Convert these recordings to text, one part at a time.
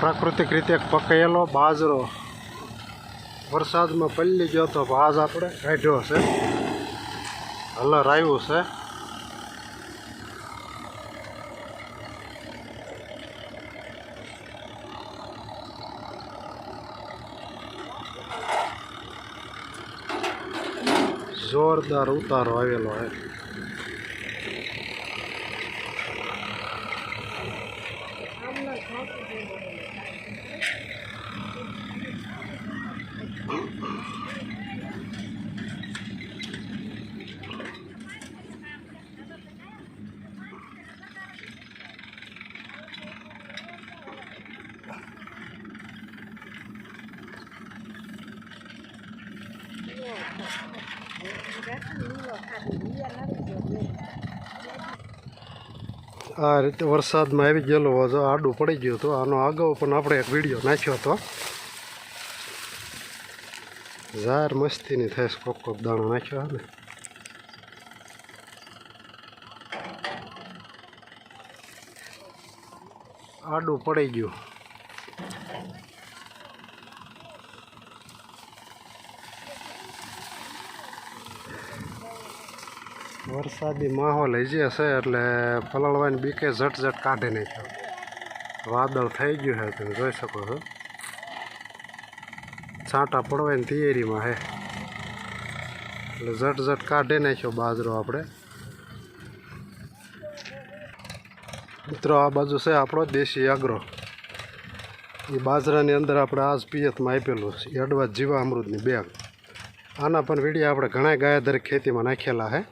પ્રાકૃતિક રીતે પકાયેલો બાજરો વરસાદમાં પલળી ગયો તો આજ આપણે કાઢ્યો છે, હલર આવ્યું છે. જોરદાર ઉતારો આવેલો છે. આ રીતે વરસાદમાં આવી ગયેલો હતો, આડું પડી ગયું હતું. આનો અગાઉ પણ આપણે એક વિડીયો નાખ્યો હતો. ઝાર મસ્તીની થાય, કોક દાણો નાખ્યો ને. આડું પડી ગયું. વરસાદી માહોલ હજી હશે એટલે પલળવાની બીકે ઝટ કાઢી નાખ્યો. વાદળ થઈ ગયું છે, તમે જોઈ શકો છો. છાંટા પડવાની તૈયારીમાં છે એટલે ઝટ કાઢી નાખ્યો બાજરો આપણે. મિત્રો, આ બાજુ છે આપણો દેશી આગ્રો. એ બાજરાની અંદર આપણે આજ પિયતમાં આપેલું છે એડવાજ જીવામૃતની બેગ. આના પણ વિડીયો આપણે ઘણા ગાયાધારી ખેતીમાં નાખેલા છે.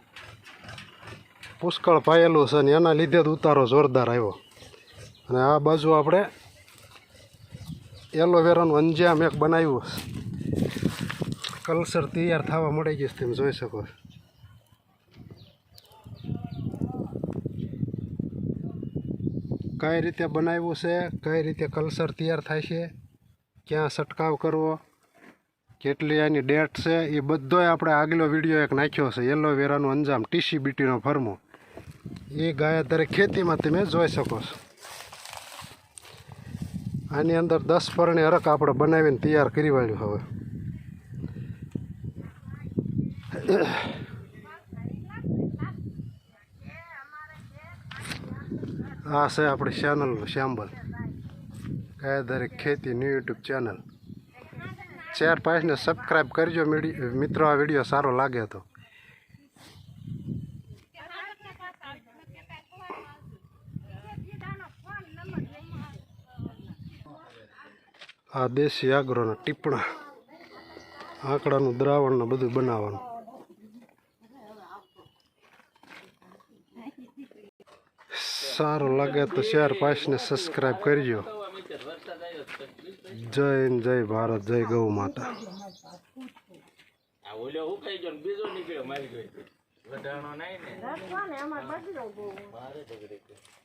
પુષ્કળ પાયેલું છે ને એના લીધે જ ઉતારો જોરદાર આવ્યો. અને આ બાજુ આપણે એલોવેરાનું અંજામ એક બનાવ્યું, કલ્ચર તૈયાર થવા મળી ગઈ, તમે જોઈ શકો. કઈ રીતે બનાવ્યું છે, કઈ રીતે કલ્ચર તૈયાર થાય છે, ક્યાં છંટકાવ કરવો, કેટલી એની ડેટ છે, એ બધોય આપણે આગલો વિડીયો એક નાખ્યો છે. એલોવેરાનું અંજામ TCBTનો ફરમો એ ગાયાધારી ખેતીમાં તમે જોઈ શકો છો. આની અંદર 10 પરણી હરક આપણે બનાવીને તૈયાર કરી વાળ્યું. હવે આ છે આપણી ચેનલ શાંબલ ગાયાધારી ખેતી ન્યૂ યુટ્યુબ ચેનલ. 4-5 ને સબસ્ક્રાઈબ કરજો મિત્રો, આ વિડીયો સારો લાગે તો. આ દેશી આગ્રોના ટીપણા, આંકડાનું દ્રાવણ ને બધું બનાવવાનું. સારું લાગે તો 4-5 ને સબસ્ક્રાઈબ કરજો. જય ભારત, જય ગૌ માતા.